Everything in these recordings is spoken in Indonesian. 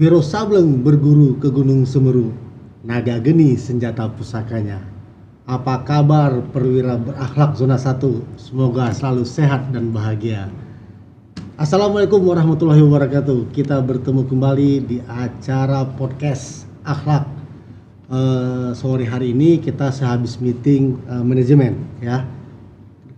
Wiro Sableng berguru ke Gunung Semeru, naga geni senjata pusakanya. Apa kabar perwira berakhlak zona 1? Semoga selalu sehat dan bahagia. Assalamualaikum warahmatullahi wabarakatuh. Kita bertemu kembali di acara podcast akhlak. Sore hari ini kita sehabis meeting manajemen ya.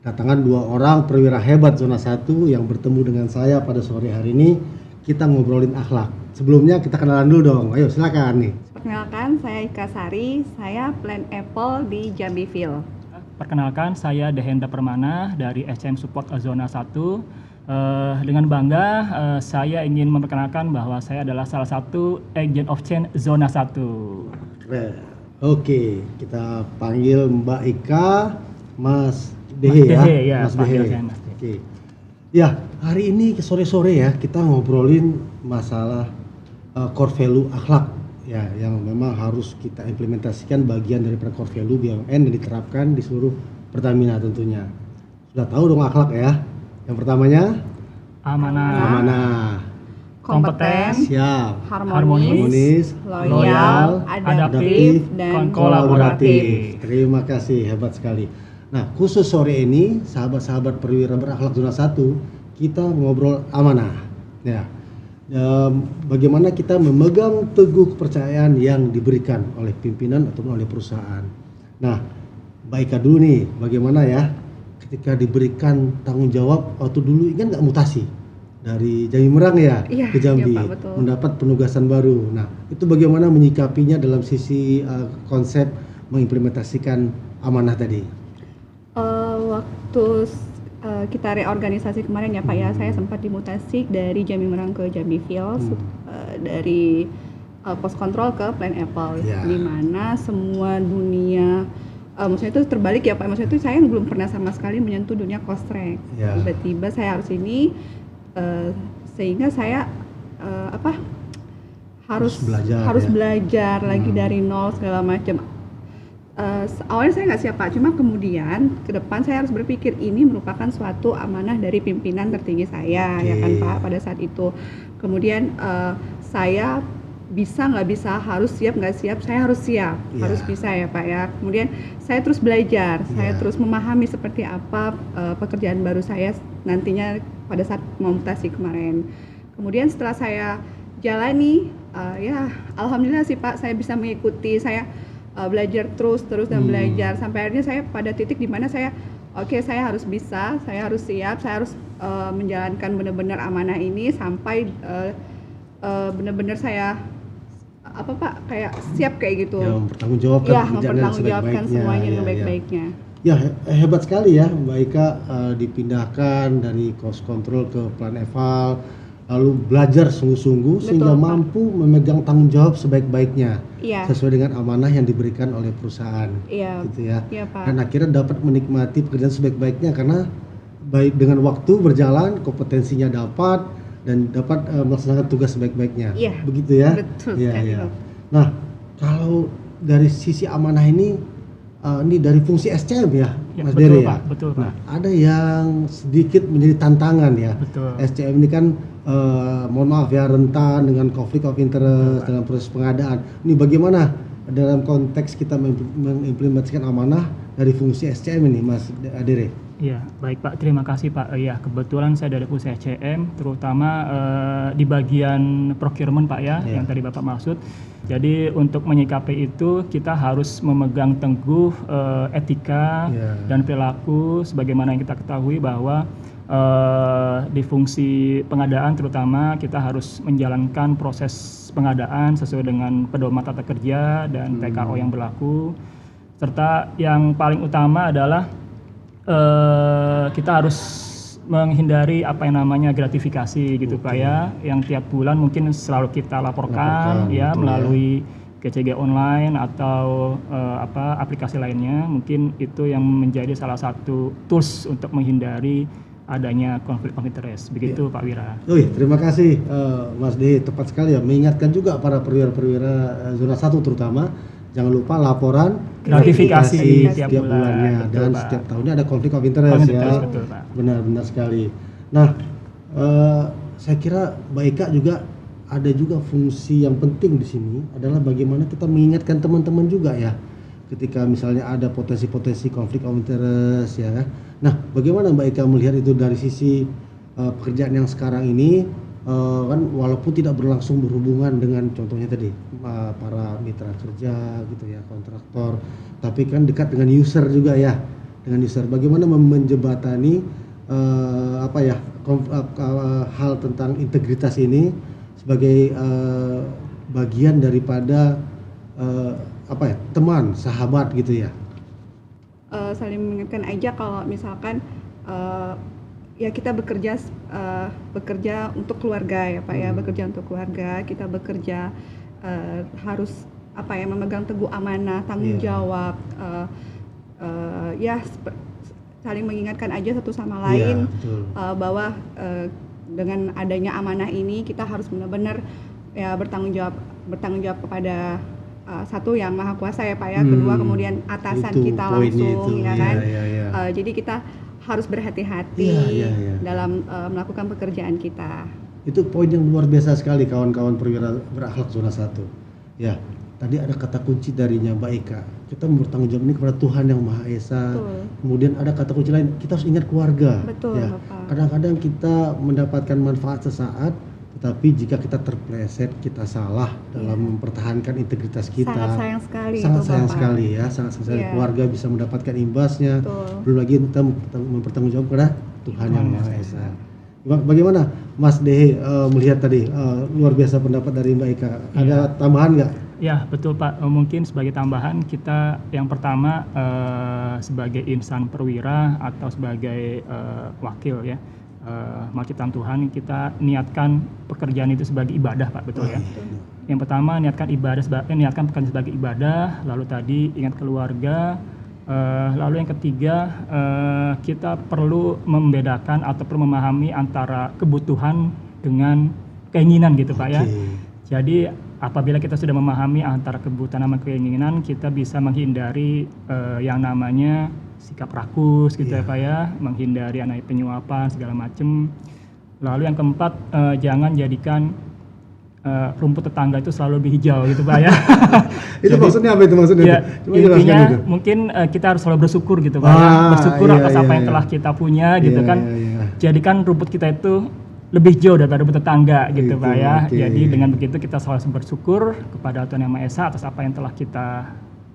Datangan 2 orang perwira hebat zona 1 yang bertemu dengan saya pada sore hari ini. Kita ngobrolin akhlak. Sebelumnya kita kenalan dulu dong. Ayo silakan nih. Perkenalkan, saya Ika Sari, saya Plan Apple di Jambiville. Perkenalkan, saya Dehendra Permana dari SM Support Zona 1. Dengan bangga, saya ingin memperkenalkan bahwa saya adalah salah satu Agent of Change Zona 1. Oke, kita panggil Mbak Ika, Mas Dehe ya. Mas Dehe. Oke. Ya, hari ini sore-sore ya kita ngobrolin masalah core value akhlak ya, yang memang harus kita implementasikan bagian dari core value BUMN dan diterapkan di seluruh Pertamina tentunya. Sudah tahu dong akhlak ya. Yang pertamanya Amanah, Kompeten, siap, harmonis, loyal, adaptif, dan kolaboratif. Terima kasih, hebat sekali. Nah, khusus sore ini sahabat-sahabat perwira berakhlak zona 1, kita ngobrol amanah. Ya. Bagaimana kita memegang teguh kepercayaan yang diberikan oleh pimpinan ataupun oleh perusahaan. Nah, Mbak Ika dulu nih, bagaimana ya ketika diberikan tanggung jawab waktu dulu ingat nggak mutasi dari Jambi Merang ya ke Jambi, iya, Pak, mendapat penugasan baru. Nah, itu bagaimana menyikapinya dalam sisi konsep mengimplementasikan amanah tadi? Waktu kita reorganisasi kemarin ya Pak ya, saya sempat dimutasi dari Jambi Merang ke Jambiville, dari pos kontrol ke Plan Apple, di mana semua dunia maksudnya itu terbalik ya Pak, maksudnya itu saya belum pernah sama sekali menyentuh dunia cost-track. Tiba-tiba saya harus ini, sehingga saya harus belajar lagi dari nol segala macam. Awalnya saya nggak siap Pak, cuma kemudian ke depan saya harus berpikir ini merupakan suatu amanah dari pimpinan tertinggi saya, ya kan Pak, pada saat itu. Kemudian saya bisa nggak bisa, harus siap nggak siap, saya harus siap, harus bisa ya Pak ya. Kemudian saya terus belajar, saya terus memahami seperti apa pekerjaan baru saya nantinya pada saat memutasi kemarin. Kemudian setelah saya jalani, ya alhamdulillah sih Pak, saya bisa mengikuti, saya belajar terus dan belajar sampai akhirnya saya pada titik di mana saya saya harus bisa, saya harus siap, saya harus menjalankan benar-benar amanah ini sampai benar-benar saya kayak siap kayak gitu. Ya, mempertanggungjawabkan semuanya dengan baik-baiknya. Ya, hebat sekali ya Mbak Ika, dipindahkan dari cost control ke plan eval, lalu belajar sungguh-sungguh sehingga mampu memegang tanggung jawab sebaik-baiknya sesuai dengan amanah yang diberikan oleh perusahaan, gitu ya. Pak. Dan akhirnya dapat menikmati pekerjaan sebaik-baiknya karena baik dengan waktu berjalan, kompetensinya dapat dan dapat melaksanakan tugas sebaik-baiknya. Begitu ya. Betul sekali. Nah, kalau dari sisi amanah ini dari fungsi SCM ya, Mas Dere ya. Betul Pak. Nah, ada yang sedikit menjadi tantangan ya. Betul. SCM ini kan mohon maaf ya, rentan dengan konflik of interest dalam proses pengadaan. Ini bagaimana dalam konteks kita mengimplementasikan amanah dari fungsi SCM ini, Mas Dere? Iya, baik Pak, terima kasih Pak. Ya, kebetulan saya dari fungsi SCM, terutama di bagian procurement Pak ya, yang tadi Bapak maksud. Jadi untuk menyikapi itu kita harus memegang teguh etika dan perilaku, sebagaimana yang kita ketahui bahwa di fungsi pengadaan terutama kita harus menjalankan proses pengadaan sesuai dengan pedoman tata kerja dan TKO yang berlaku, serta yang paling utama adalah kita harus menghindari apa yang namanya gratifikasi gitu Pak ya, yang tiap bulan mungkin selalu kita laporkan ya melalui GCG online atau aplikasi lainnya. Mungkin itu yang menjadi salah satu tools untuk menghindari adanya konflik of interest. Begitu Pak Wira. Terima kasih Mas D, tepat sekali ya, mengingatkan juga para perwira-perwira zona 1 terutama, jangan lupa laporan gratifikasi tiap bulannya. Betul, dan Pak. setiap tahunnya ada konflik of interest ya. Betul, Pak. Benar-benar sekali. Nah, saya kira Mbak Ika juga ada juga fungsi yang penting di sini adalah bagaimana kita mengingatkan teman-teman juga ya, ketika misalnya ada potensi-potensi konflik of interest ya. Nah, bagaimana Mbak Ika melihat itu dari sisi pekerjaan yang sekarang ini, kan walaupun tidak berlangsung berhubungan dengan contohnya tadi para mitra kerja gitu ya, kontraktor, tapi kan dekat dengan user juga ya, dengan user. Bagaimana menjembatani hal tentang integritas ini sebagai bagian daripada teman, sahabat gitu ya. Saling mengingatkan aja kalau misalkan ya kita bekerja untuk keluarga ya Pak ya, bekerja untuk keluarga, kita bekerja harus memegang teguh amanah, tanggung jawab, saling mengingatkan aja satu sama lain bahwa dengan adanya amanah ini kita harus benar-benar ya bertanggung jawab kepada satu yang maha kuasa ya Pak ya, kedua kemudian atasan itu, kita langsung ya kan. Jadi jadi kita harus berhati-hati dalam melakukan pekerjaan kita. Itu poin yang luar biasa sekali kawan-kawan perwira berakhlak zona 1. Ya, tadi ada kata kunci darinya Mbak Ika. Kita bertanggung jawab ini kepada Tuhan yang Maha Esa. Betul. Kemudian ada kata kunci lain, kita harus ingat keluarga. Betul, ya. Bapak. Kadang-kadang kita mendapatkan manfaat sesaat, tetapi jika kita terpleset, kita salah dalam mempertahankan integritas kita. Sangat sayang sekali sangat itu, sayang Bapak. sekali ya, sangat sayang sekali. Iya. Keluarga bisa mendapatkan imbasnya. Betul. Belum lagi kita mempertanggungjawab kepada Tuhan yang Maha Esa. Bagaimana Mas Dehe melihat tadi luar biasa pendapat dari Mbak Ika? Ada tambahan nggak? Ya betul Pak, mungkin sebagai tambahan kita yang pertama sebagai insan perwira atau sebagai wakil ya, makitan Tuhan, kita niatkan pekerjaan itu sebagai ibadah Pak, betul ya. Yang pertama niatkan pekerjaan sebagai ibadah, lalu tadi ingat keluarga, lalu yang ketiga kita perlu membedakan atau perlu memahami antara kebutuhan dengan keinginan gitu Pak ya. Jadi apabila kita sudah memahami antara kebutuhan sama keinginan, kita bisa menghindari yang namanya sikap rakus gitu ya Pak ya, menghindari penyuapan segala macam. Lalu yang keempat, jangan jadikan rumput tetangga itu selalu lebih hijau gitu Pak ya. Itu jadi, maksudnya apa itu maksudnya? Ya, intinya mungkin kita harus selalu bersyukur gitu Pak ya. Bersyukur atas apa yang telah kita punya gitu kan. Jadikan rumput kita itu lebih jauh daripada rumput tetangga gitu Pak ya. Jadi dengan begitu kita selalu bersyukur kepada Tuhan Yang Maha Esa atas apa yang telah kita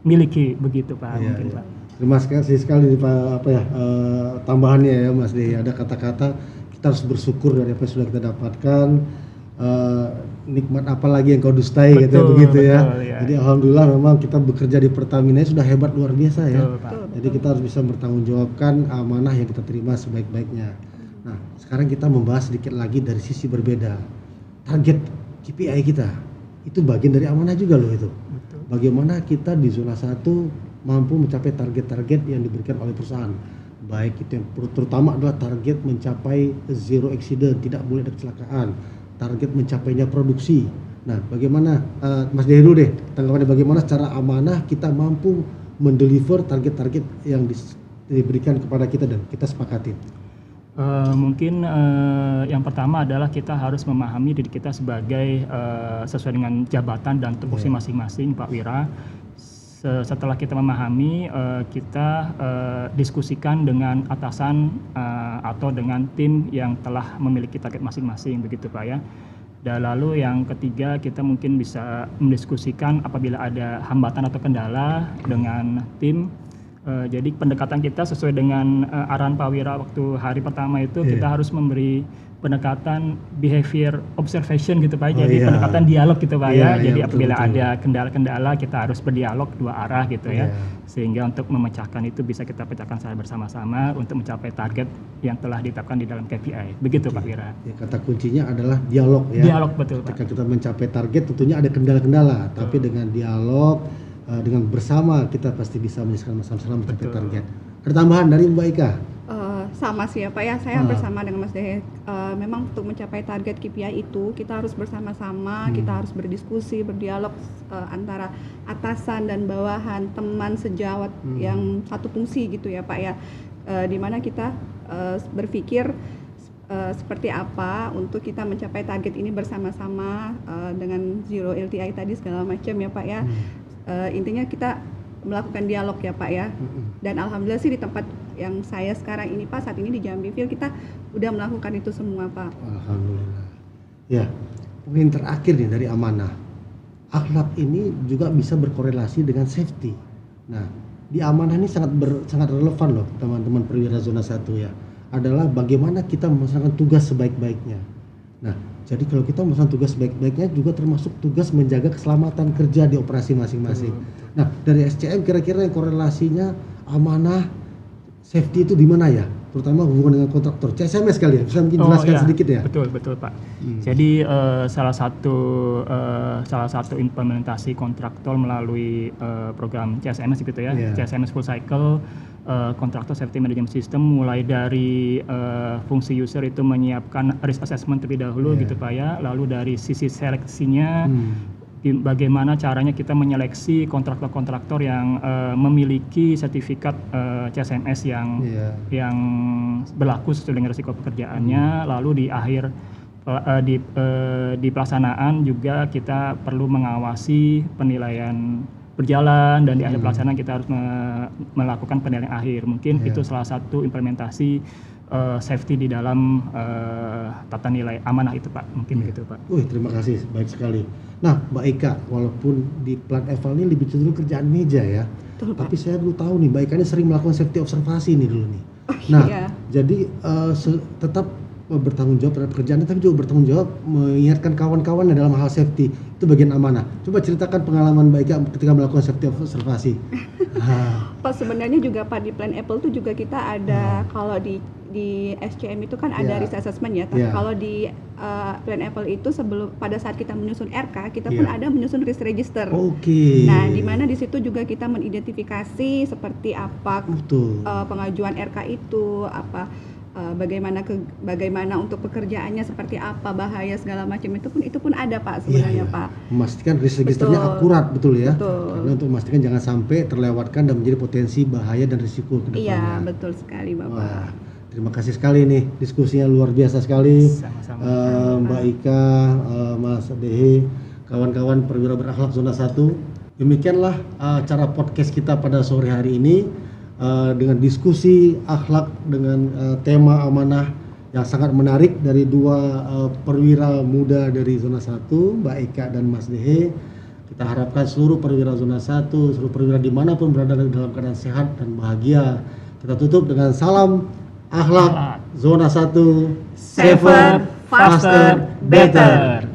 miliki begitu Pak. Mungkin Pak. Terima kasih sekali Pak tambahannya ya Mas Dehi. Ada kata-kata kita harus bersyukur dari apa yang sudah kita dapatkan. Nikmat apa lagi yang kau dustai begitu ya. Jadi alhamdulillah memang kita bekerja di Pertamina sudah hebat luar biasa ya. Jadi kita harus bisa bertanggungjawabkan amanah yang kita terima sebaik-baiknya. Nah, sekarang kita membahas sedikit lagi dari sisi berbeda. Target KPI kita itu bagian dari amanah juga loh itu. Bagaimana kita di zona 1 mampu mencapai target-target yang diberikan oleh perusahaan. Baik itu yang terutama adalah target mencapai zero accident, tidak boleh ada kecelakaan. Target mencapainya produksi. Nah, bagaimana Mas Dehi dulu deh tanggapannya, bagaimana secara amanah kita mampu mendeliver target-target yang diberikan kepada kita dan kita sepakati. Mungkin yang pertama adalah kita harus memahami diri kita sebagai sesuai dengan jabatan dan tupoksi masing-masing Pak Wira. Setelah kita memahami, kita diskusikan dengan atasan atau dengan tim yang telah memiliki target masing-masing begitu Pak ya. Dan lalu yang ketiga, kita mungkin bisa mendiskusikan apabila ada hambatan atau kendala dengan tim. Jadi pendekatan kita sesuai dengan arahan Pak Wira waktu hari pertama itu, kita harus memberi pendekatan behavior observation gitu Pak. Jadi pendekatan dialog gitu Pak ya. Jadi apabila ada kendala-kendala kita harus berdialog dua arah gitu ya. Sehingga untuk memecahkan itu bisa kita pecahkan secara bersama-sama untuk mencapai target yang telah ditetapkan di dalam KPI. Begitu Pak Wira. Ya, kata kuncinya adalah dialog ya. Dialog betul Pak. Ketika kita mencapai target tentunya ada kendala-kendala, tapi dengan dialog dengan bersama kita pasti bisa menyelesaikan masalah mencapai target. Ada tambahan dari Mbak Ika? Sama sih ya Pak ya, saya bersama dengan Mas Dehe. Memang untuk mencapai target KPI itu kita harus bersama-sama, kita harus berdiskusi, berdialog antara atasan dan bawahan, teman sejawat yang satu fungsi gitu ya Pak ya. Dimana kita berpikir seperti apa untuk kita mencapai target ini bersama-sama dengan zero LTI tadi segala macam ya Pak ya. Intinya kita melakukan dialog ya Pak ya. Dan alhamdulillah sih di tempat yang saya sekarang ini Pak, saat ini di Jambi Field kita udah melakukan itu semua Pak. Alhamdulillah. Ya, poin terakhir nih dari amanah. Akhlak ini juga bisa berkorelasi dengan safety. Nah, di amanah ini sangat relevan loh teman-teman perwira zona 1 ya. Adalah bagaimana kita melaksanakan tugas sebaik-baiknya. Nah, jadi kalau kita melaksanakan tugas sebaik-baiknya juga termasuk tugas menjaga keselamatan kerja di operasi masing-masing. Nah, dari SCM kira-kira yang korelasinya amanah safety itu di mana ya? Terutama hubungan dengan kontraktor. CSMS kali ya, bisa mungkin jelaskan sedikit ya? Betul Pak. Jadi salah satu implementasi kontraktor melalui program CSMS gitu ya, CSMS Full Cycle Contractor Safety Management System, mulai dari fungsi user itu menyiapkan risk assessment terlebih dahulu gitu Pak ya, lalu dari sisi seleksinya bagaimana caranya kita menyeleksi kontraktor-kontraktor yang memiliki sertifikat CSMS yang berlaku sesuai dengan risiko pekerjaannya, lalu di akhir di pelaksanaan juga kita perlu mengawasi penilaian berjalan, dan di akhir pelaksanaan kita harus melakukan penilaian akhir. Mungkin itu salah satu implementasi safety di dalam tata nilai amanah itu Pak, mungkin begitu Pak. Terima kasih, baik sekali. Nah Mbak Ika, walaupun di plat eval ini lebih cenderung kerjaan meja ya, tapi saya dulu tahu nih Mbak Ika ini sering melakukan safety observasi nih dulu nih. Nah, jadi tetap bertanggung jawab terhadap pekerjaannya, tapi juga bertanggung jawab mengingatkan kawan-kawan dalam hal safety. Itu bagian amanah. Coba ceritakan pengalaman Mbak Ika ketika melakukan safety observasi. Pak, sebenarnya juga Pak di Plan Apple itu juga kita ada, kalau di SCM itu kan ada risk assessment ya. Tapi kalau di Plan Apple itu pada saat kita menyusun RK, kita pun ada menyusun risk register. Nah, di mana di situ juga kita mengidentifikasi seperti apa pengajuan RK itu, bagaimana untuk pekerjaannya seperti apa, bahaya segala macam itu pun ada Pak sebenarnya Pak. Memastikan risk registernya akurat, betul ya. Karena untuk memastikan jangan sampai terlewatkan dan menjadi potensi bahaya dan risiko ke depannya. Iya, betul sekali Bapak. Wah, terima kasih sekali nih, diskusinya luar biasa sekali. Mbak Ika, Mas Dehe, kawan-kawan perwira berakhlak zona 1. Demikianlah acara podcast kita pada sore hari ini. Dengan diskusi akhlak dengan tema amanah yang sangat menarik dari dua perwira muda dari zona 1, Mbak Eka dan Mas Dehe. Kita harapkan seluruh perwira zona 1, seluruh perwira dimanapun berada dalam keadaan sehat dan bahagia. Kita tutup dengan salam akhlak zona 1, safer, faster, better.